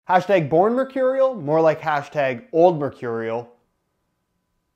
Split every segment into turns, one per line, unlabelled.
Hashtag born Mercurial, more like hashtag old Mercurial.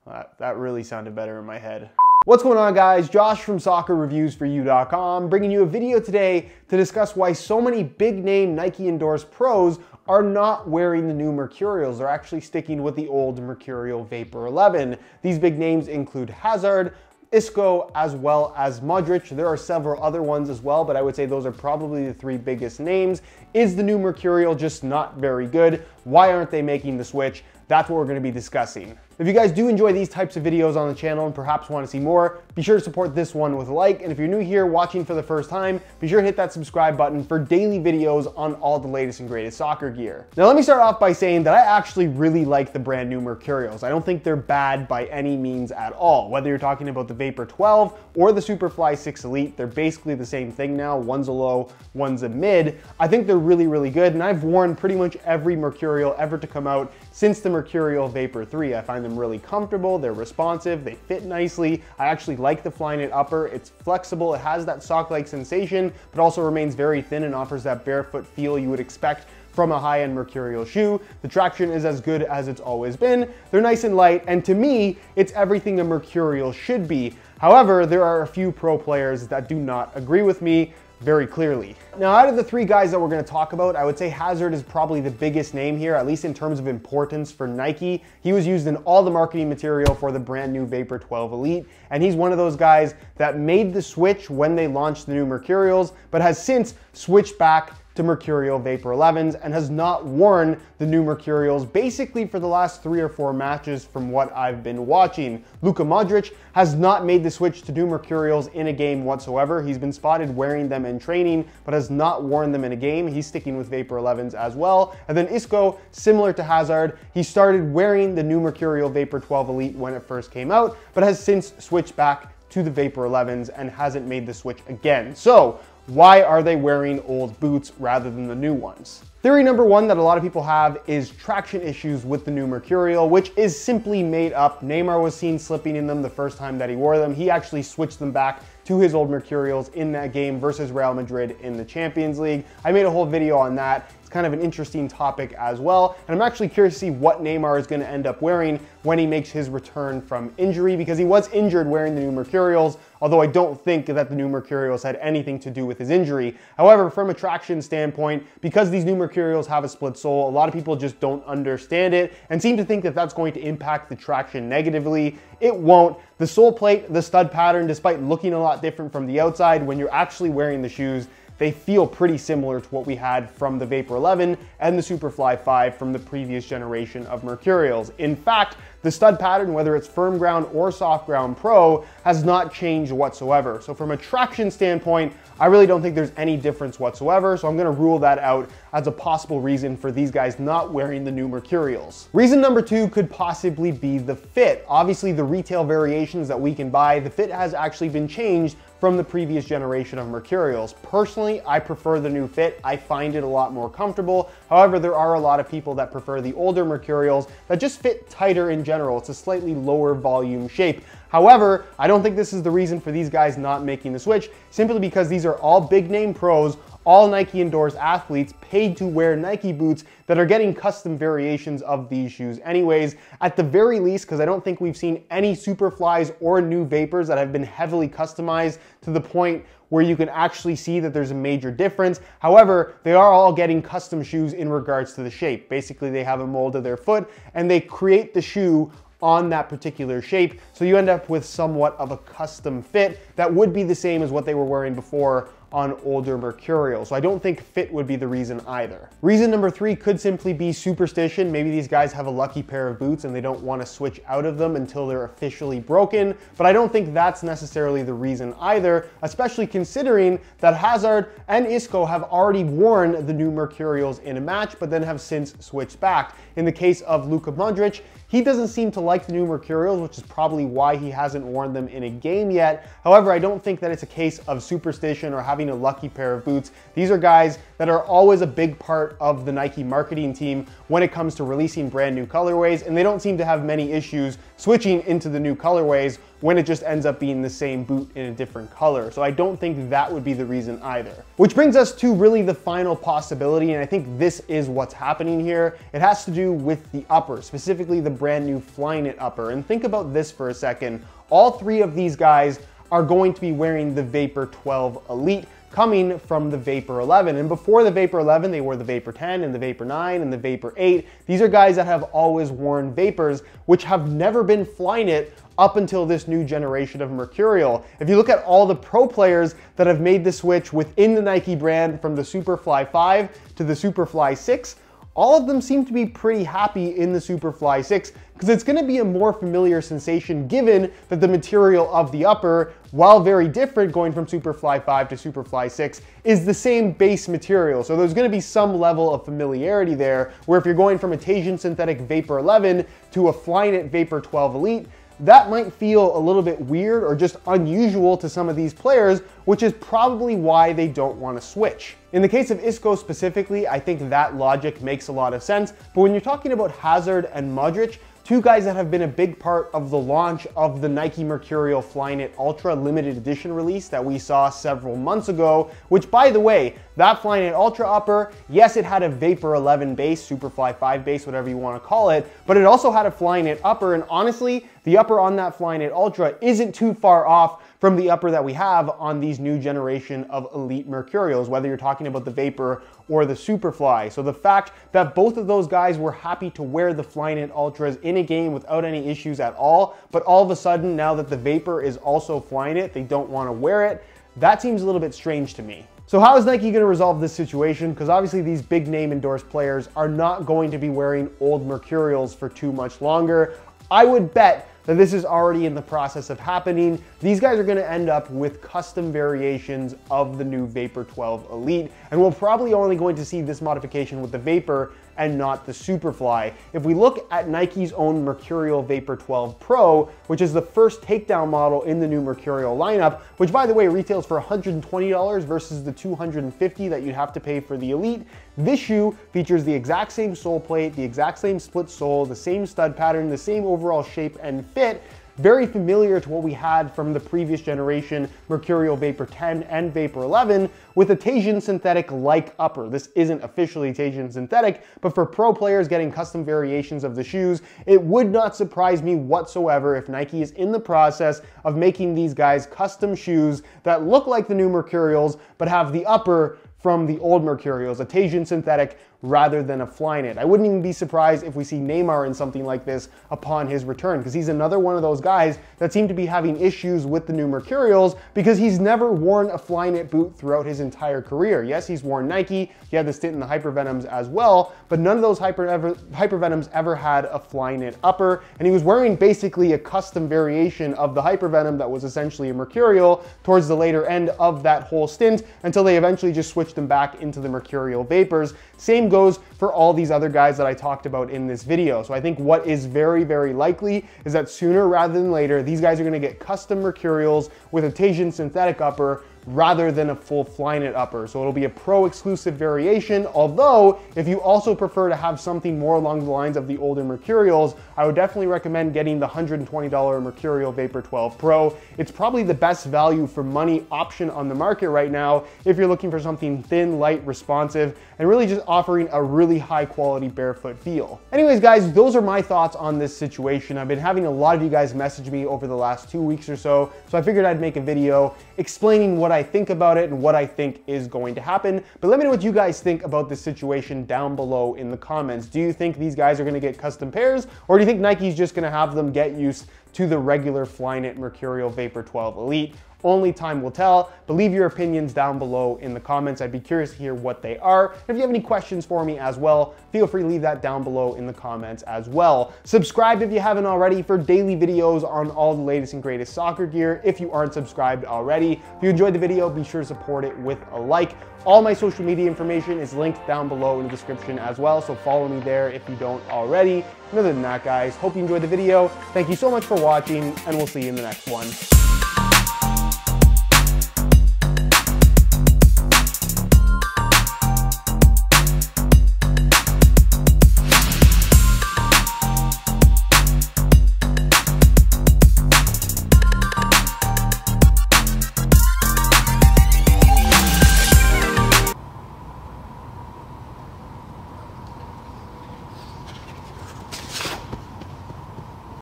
That really sounded better in my head. What's going on, guys? Josh from SoccerReviewsForYou.com, bringing you a video today to discuss why so many big name Nike endorsed pros are not wearing the new Mercurials. They're actually sticking with the old Mercurial Vapor 11. These big names include Hazard, Isco, as well as Modric. There are several other ones as well, but I would say those are probably the three biggest names. Is the new Mercurial just not very good? Why aren't they making the switch? That's what we're going to be discussing. If you guys do enjoy these types of videos on the channel and perhaps want to see more, be sure to support this one with a like. And if you're new here watching for the first time, be sure to hit that subscribe button for daily videos on all the latest and greatest soccer gear. Now, let me start off by saying that I actually really like the brand new Mercurials. I don't think they're bad by any means at all. Whether you're talking about the Vapor 12 or the Superfly 6 Elite, they're basically the same thing now. One's a low, one's a mid. I think they're really, really good. And I've worn pretty much every Mercurial ever to come out since the Mercurial Vapor 3. I find them really comfortable, they're responsive, they fit nicely. I actually like the FLYKNIT upper. It's flexible, it has that sock-like sensation, but also remains very thin and offers that barefoot feel you would expect from a high-end Mercurial shoe. The traction is as good as it's always been. They're nice and light, and to me, it's everything a Mercurial should be. However, there are a few pro players that do not agree with me very clearly. Now, out of the three guys that we're going to talk about, I would say Hazard is probably the biggest name here, at least in terms of importance for Nike. He was used in all the marketing material for the brand new Vapor 12 Elite, and he's one of those guys that made the switch when they launched the new Mercurials, but has since switched back to Mercurial Vapor 11s and has not worn the new Mercurials basically for the last 3 or 4 matches from what I've been watching. Luka Modric has not made the switch to new Mercurials in a game whatsoever. He's been spotted wearing them in training, but has not worn them in a game. He's sticking with Vapor 11s as well. And then Isco, similar to Hazard, he started wearing the new Mercurial Vapor 12 Elite when it first came out, but has since switched back to the Vapor 11s and hasn't made the switch again. So, why are they wearing old boots rather than the new ones? Theory number one that a lot of people have is traction issues with the new Mercurial, which is simply made up. Neymar was seen slipping in them the first time that he wore them. He actually switched them back to his old Mercurials in that game versus Real Madrid in the Champions League. I made a whole video on that. It's kind of an interesting topic as well. And I'm actually curious to see what Neymar is going to end up wearing when he makes his return from injury, because he was injured wearing the new Mercurials, although I don't think that the new Mercurials had anything to do with his injury. However, from a traction standpoint, because these new Mercurials have a split sole, a lot of people just don't understand it and seem to think that that's going to impact the traction negatively. It won't. The sole plate, the stud pattern, despite looking a lot different from the outside, when you're actually wearing the shoes, they feel pretty similar to what we had from the Vapor 11 and the Superfly 5 from the previous generation of Mercurials. In fact, the stud pattern, whether it's firm ground or soft ground pro, has not changed whatsoever. So from a traction standpoint, I really don't think there's any difference whatsoever. So I'm going to rule that out as a possible reason for these guys not wearing the new Mercurials. Reason number two could possibly be the fit. Obviously, the retail variations that we can buy, the fit has actually been changed from the previous generation of Mercurials. Personally, I prefer the new fit. I find it a lot more comfortable. However, there are a lot of people that prefer the older Mercurials that just fit tighter in general. It's a slightly lower volume shape. However, I don't think this is the reason for these guys not making the switch, simply because these are all big name pros, all Nike endorsed athletes paid to wear Nike boots that are getting custom variations of these shoes anyways. At the very least, because I don't think we've seen any Superflies or new Vapors that have been heavily customized to the point where you can actually see that there's a major difference. However, they are all getting custom shoes in regards to the shape. Basically, they have a mold of their foot and they create the shoe on that particular shape. So you end up with somewhat of a custom fit that would be the same as what they were wearing before on older Mercurial. So I don't think fit would be the reason either. Reason number three could simply be superstition. Maybe these guys have a lucky pair of boots and they don't want to switch out of them until they're officially broken, but I don't think that's necessarily the reason either, especially considering that Hazard and Isco have already worn the new Mercurials in a match, but then have since switched back. In the case of Luka Modric, he doesn't seem to like the new Mercurials, which is probably why he hasn't worn them in a game yet. However, I don't think that it's a case of superstition or having having a lucky pair of boots. These are guys that are always a big part of the Nike marketing team when it comes to releasing brand new colorways, and they don't seem to have many issues switching into the new colorways when it just ends up being the same boot in a different color. So I don't think that would be the reason either. Which brings us to really the final possibility, and I think this is what's happening here. It has to do with the upper, specifically the brand new FLYKNIT upper. And think about this for a second. All three of these guys are going to be wearing the Vapor 12 Elite, coming from the Vapor 11. And before the Vapor 11, they wore the Vapor 10 and the Vapor 9 and the Vapor 8. These are guys that have always worn Vapors, which have never been FLYKNIT up until this new generation of Mercurial. If you look at all the pro players that have made the switch within the Nike brand from the Superfly 5 to the Superfly 6, all of them seem to be pretty happy in the Superfly 6 because it's going to be a more familiar sensation given that the material of the upper, while very different going from Superfly 5 to Superfly 6, is the same base material. So there's going to be some level of familiarity there, where if you're going from a Teijin synthetic Vapor 11 to a FLYKNIT Vapor 12 Elite, that might feel a little bit weird or just unusual to some of these players, which is probably why they don't want to switch. In the case of Isco specifically, I think that logic makes a lot of sense, but when you're talking about Hazard and Modric, two guys that have been a big part of the launch of the Nike Mercurial FLYKNIT Ultra limited edition release that we saw several months ago, which by the way, that FLYKNIT Ultra upper, yes, it had a Vapor 11 base, Superfly 5 base, whatever you want to call it, but it also had a FLYKNIT upper, and honestly, the upper on that FLYKNIT Ultra isn't too far off from the upper that we have on these new generation of Elite Mercurials, whether you're talking about the Vapor or the Superfly. So the fact that both of those guys were happy to wear the FLYKNIT Ultras in a game without any issues at all, but all of a sudden, now that the Vapor is also FLYKNIT, they don't want to wear it, that seems a little bit strange to me. So how is Nike going to resolve this situation? Because obviously these big name endorsed players are not going to be wearing old Mercurials for too much longer. I would bet that this is already in the process of happening. These guys are going to end up with custom variations of the new Vapor 12 Elite, and we're probably only going to see this modification with the Vapor and not the Superfly. If we look at Nike's own Mercurial Vapor 12 Pro, which is the first takedown model in the new Mercurial lineup, which by the way retails for $120 versus the $250 that you'd have to pay for the Elite, this shoe features the exact same sole plate, the exact same split sole, the same stud pattern, the same overall shape and fit, very familiar to what we had from the previous generation Mercurial Vapor 10 and Vapor 11 with a Teijin synthetic-like upper. This isn't officially Teijin synthetic, but for pro players getting custom variations of the shoes, it would not surprise me whatsoever if Nike is in the process of making these guys custom shoes that look like the new Mercurials, but have the upper from the old Mercurials, a Teijin synthetic rather than a FLYKNIT. I wouldn't even be surprised if we see Neymar in something like this upon his return, because he's another one of those guys that seem to be having issues with the new Mercurials because he's never worn a FLYKNIT boot throughout his entire career. Yes, he's worn Nike, he had the stint in the Hypervenoms as well, but none of those Hypervenoms ever had a FLYKNIT upper, and he was wearing basically a custom variation of the Hypervenom that was essentially a Mercurial towards the later end of that whole stint until they eventually just switched them back into the Mercurial Vapors. Same goes for all these other guys that I talked about in this video. So I think what is very, very likely is that sooner rather than later, these guys are going to get custom Mercurials with a Teijin synthetic upper rather than a full FLYKNIT upper. So it'll be a pro exclusive variation, although if you also prefer to have something more along the lines of the older Mercurials, I would definitely recommend getting the $120 Mercurial Vapor 12 Pro. It's probably the best value for money option on the market right now if you're looking for something thin, light, responsive, and really just offering a really high quality barefoot feel. Anyways guys, those are my thoughts on this situation. I've been having a lot of you guys message me over the last 2 weeks or so I figured I'd make a video explaining what I think about it and what I think is going to happen. But let me know what you guys think about this situation down below in the comments. Do you think these guys are going to get custom pairs, or do you think Nike's just going to have them get used to the regular FLYKNIT Mercurial Vapor 12 Elite? Only time will tell, but leave your opinions down below in the comments. I'd be curious to hear what they are. If you have any questions for me as well, feel free to leave that down below in the comments as well. Subscribe if you haven't already for daily videos on all the latest and greatest soccer gear if you aren't subscribed already. If you enjoyed the video, be sure to support it with a like. All my social media information is linked down below in the description as well, so follow me there if you don't already. And other than that, guys, hope you enjoyed the video. Thank you so much for watching, and we'll see you in the next one.